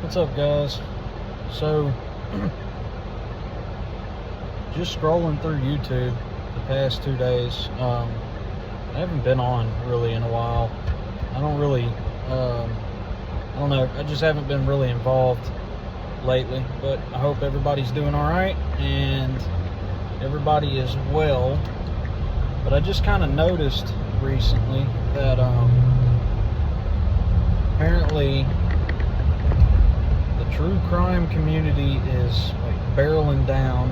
What's up, guys? So, just scrolling through YouTube the past 2 days. I haven't been on really in a while. I don't know. I just haven't been really involved lately. But I hope everybody's doing all right and everybody is well. But I just kind of noticed recently that apparently the true crime community is like barreling down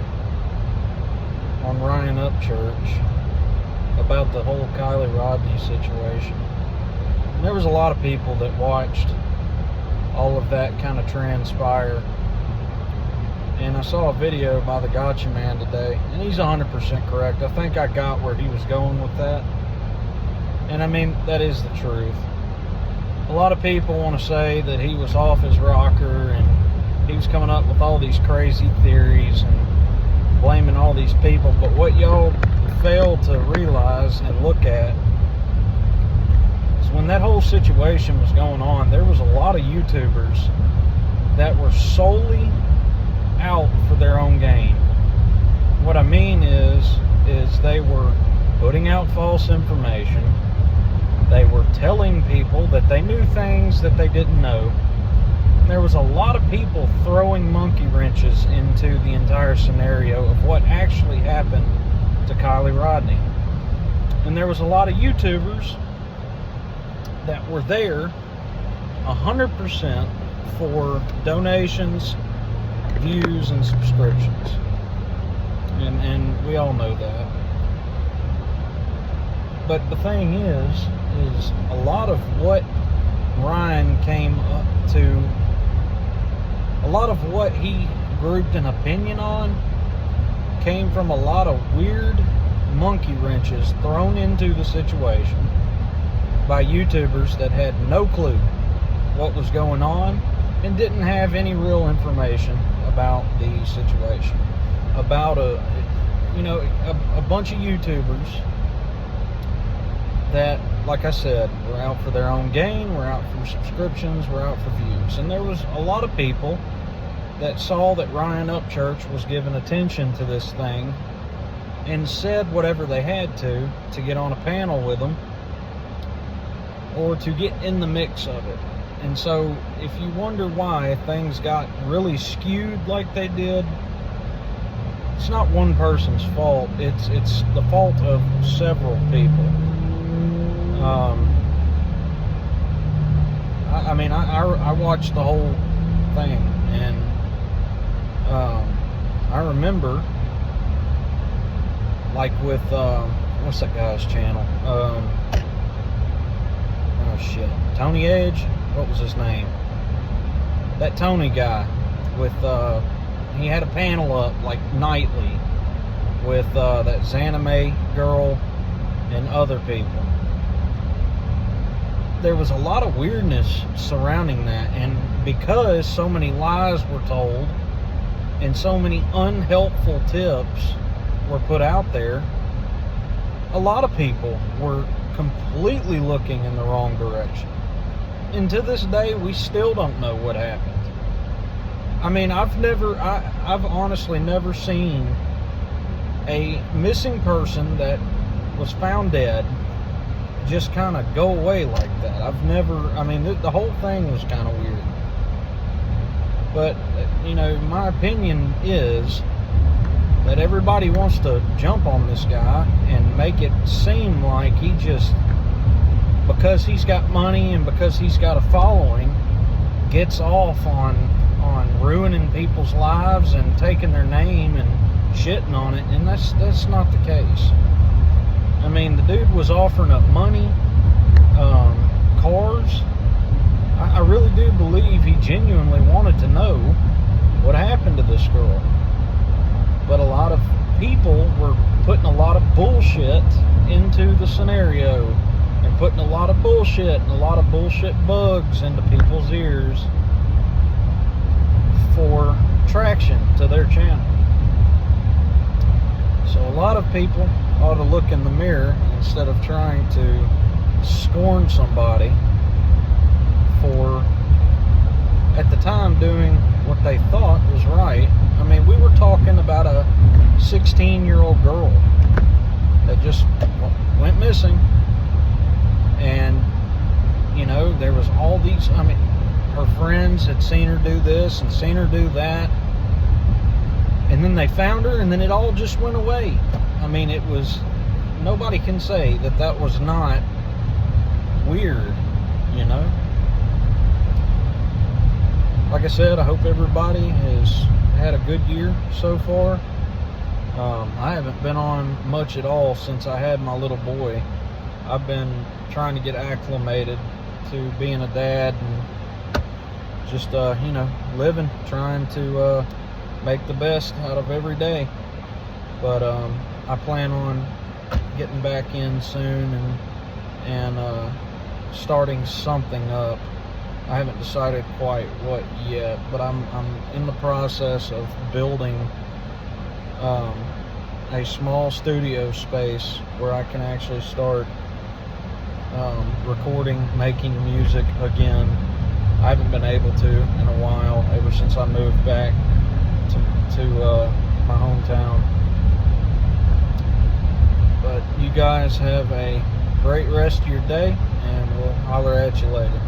on Ryan Upchurch about the whole Kylie Rodney situation. And there was a lot of people that watched all of that kind of transpire. And I saw a video by the Gotcha Man today, and he's 100% correct. I think I got where he was going with that. And I mean, that is the truth. A lot of people want to say that he was off his rocker and he was coming up with all these crazy theories and blaming all these people. But what y'all fail to realize and look at is when that whole situation was going on, there was a lot of YouTubers that were solely out for their own gain. What I mean is they were putting out false information. They were telling people that they knew things that they didn't know. There was a lot of people throwing monkey wrenches into the entire scenario of what actually happened to Kylie Rodney. And there was a lot of YouTubers that were there 100% for donations, views, and subscriptions. And we all know that. But the thing is a lot of what Ryan came up to, a lot of what he grouped an opinion on came from a lot of weird monkey wrenches thrown into the situation by YouTubers that had no clue what was going on and didn't have any real information about the situation. About a bunch of YouTubers that, like I said, were out for their own gain, were out for subscriptions, were out for views. And there was a lot of people that saw that Ryan Upchurch was giving attention to this thing and said whatever they had to get on a panel with him or to get in the mix of it. And so if you wonder why things got really skewed like they did, it's not one person's fault. It's the fault of several people. I watched the whole thing, and I remember, like with what's that guy's channel? Tony Edge. What was his name? That Tony guy with he had a panel up like nightly with that Zanime girl and other people. There was a lot of weirdness surrounding that, and because so many lies were told and so many unhelpful tips were put out there, a lot of people were completely looking in the wrong direction. And to this day, we still don't know what happened. I mean, I've honestly never seen a missing person that was found dead just kind of go away like that. The whole thing was kind of weird. But, my opinion is that everybody wants to jump on this guy and make it seem like he just, because he's got money and because he's got a following, gets off on ruining people's lives and taking their name and shitting on it. And that's not the case. I mean, the dude was offering up money, cars. I really do believe he genuinely wanted to know what happened to this girl. But a lot of people were putting a lot of bullshit into the scenario and putting a lot of bullshit and a lot of bullshit bugs into people's ears for traction to their channel. So a lot of people ought to look in the mirror instead of trying to scorn somebody for, at the time, on doing what they thought was right. I mean, we were talking about a 16-year-old girl that just went missing. And, you know, there was all these, I mean, her friends had seen her do this and seen her do that. And then they found her, and then it all just went away. I mean, it was, nobody can say that that was not weird, you know? Like I said, I hope everybody has had a good year so far. I haven't been on much at all since I had my little boy. I've been trying to get acclimated to being a dad and just, you know, living, trying to make the best out of every day. But I plan on getting back in soon and starting something up. I haven't decided quite what yet, but I'm in the process of building a small studio space where I can actually start recording, making music again. I haven't been able to in a while, ever since I moved back to my hometown. But you guys have a great rest of your day, and we'll holler at you later.